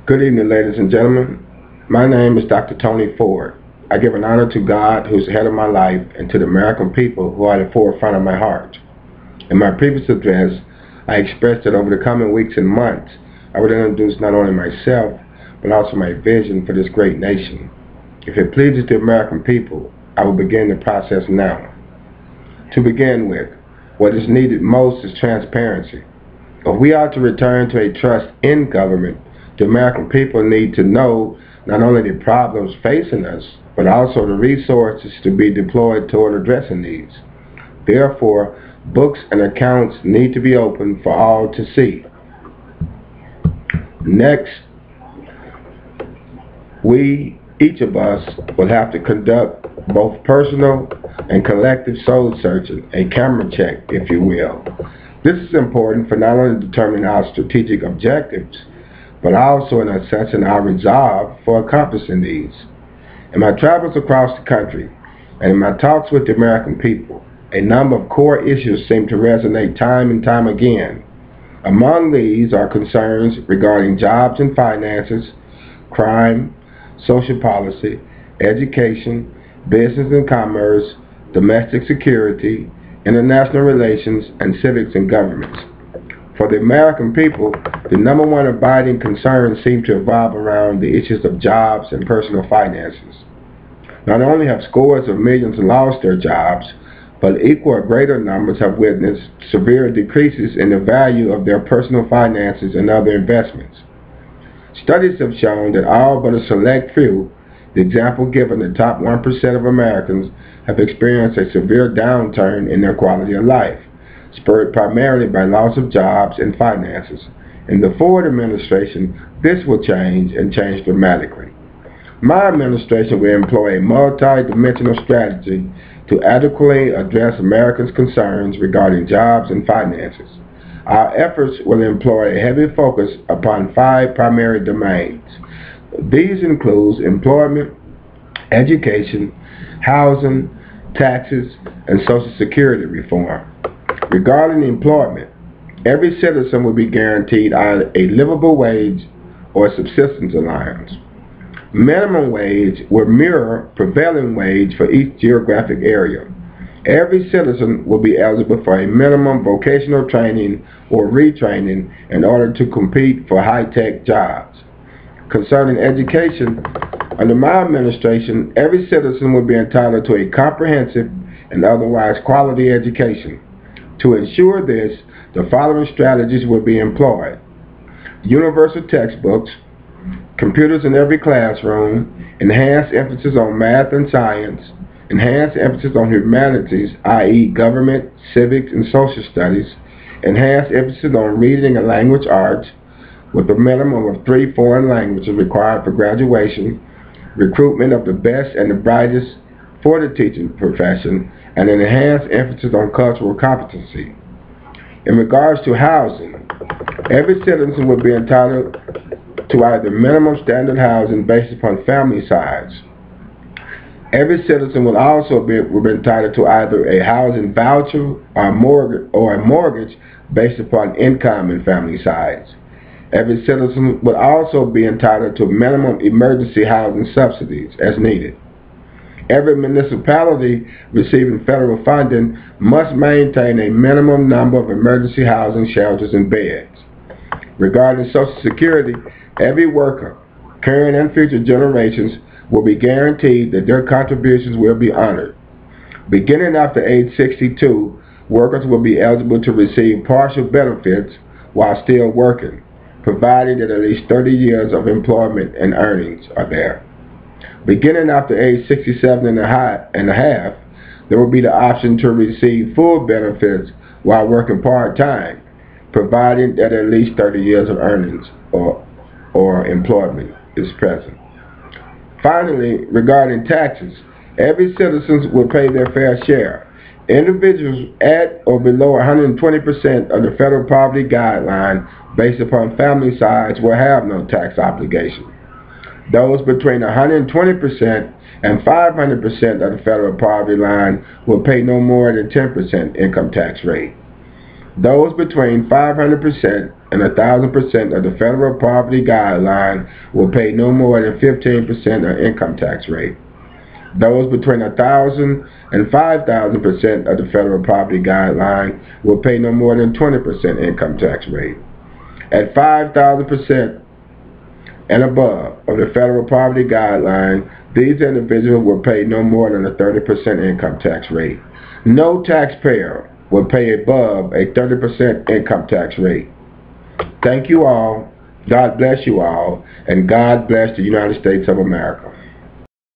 Good evening, ladies and gentlemen. My name is Dr. Toney Ford. I give an honor to God, who is the head of my life, and to the American people who are at the forefront of my heart. In my previous address, I expressed that over the coming weeks and months, I would introduce not only myself, but also my vision for this great nation. If it pleases the American people, I will begin the process now. To begin with, what is needed most is transparency. If we are to return to a trust in government, the American people need to know not only the problems facing us, but also the resources to be deployed toward addressing these. Therefore, books and accounts need to be open for all to see. Next, each of us, will have to conduct both personal and collective soul searching, a camera check, if you will. This is important for not only determining our strategic objectives, but also in assessing our resolve for accomplishing these. In my travels across the country, and in my talks with the American people, a number of core issues seem to resonate time and time again. Among these are concerns regarding jobs and finances, crime, social policy, education, business and commerce, domestic security, international relations, and civics and governments. For the American people, the number one abiding concerns seem to revolve around the issues of jobs and personal finances. Not only have scores of millions lost their jobs, but equal or greater numbers have witnessed severe decreases in the value of their personal finances and other investments. Studies have shown that all but a select few, the example given, the top 1% of Americans, have experienced a severe downturn in their quality of life, spurred primarily by loss of jobs and finances. In the Ford administration, this will change, and change dramatically. My administration will employ a multi-dimensional strategy to adequately address Americans' concerns regarding jobs and finances. Our efforts will employ a heavy focus upon 5 primary domains. These include employment, education, housing, taxes, and Social Security reform. Regarding employment, every citizen will be guaranteed either a livable wage or a subsistence allowance. Minimum wage will mirror prevailing wage for each geographic area. Every citizen will be eligible for a minimum vocational training or retraining in order to compete for high-tech jobs. Concerning education, under my administration, every citizen will be entitled to a comprehensive and otherwise quality education. To ensure this, the following strategies will be employed: universal textbooks, computers in every classroom, enhanced emphasis on math and science, enhanced emphasis on humanities, i.e. government, civics, and social studies, enhanced emphasis on reading and language arts, with a minimum of 3 foreign languages required for graduation, recruitment of the best and the brightest for the teaching profession, and an enhanced emphasis on cultural competency. In regards to housing, every citizen will be entitled to either minimum standard housing based upon family size. Every citizen will also be entitled to either a housing voucher or a mortgage based upon income and family size. Every citizen will also be entitled to minimum emergency housing subsidies as needed. Every municipality receiving federal funding must maintain a minimum number of emergency housing shelters and beds. Regarding Social Security, every worker, current and future generations, will be guaranteed that their contributions will be honored. Beginning after age 62, workers will be eligible to receive partial benefits while still working, provided that at least 30 years of employment and earnings are there. Beginning after age 67 and a half, there will be the option to receive full benefits while working part-time, provided that at least 30 years of earnings or employment is present. Finally, regarding taxes, every citizen will pay their fair share. Individuals at or below 120% of the federal poverty guideline based upon family size will have no tax obligation. Those between 120% and 500% of the federal poverty line will pay no more than 10% income tax rate. Those between 500% and 1,000% of the federal poverty guideline will pay no more than 15% of income tax rate. Those between 1,000 and 5,000% of the federal poverty guideline will pay no more than 20% income tax rate. At 5,000% and above of the federal poverty guideline, these individuals will pay no more than a 30% income tax rate. No taxpayer will pay above a 30% income tax rate. Thank you all. God bless you all, and God bless the United States of America.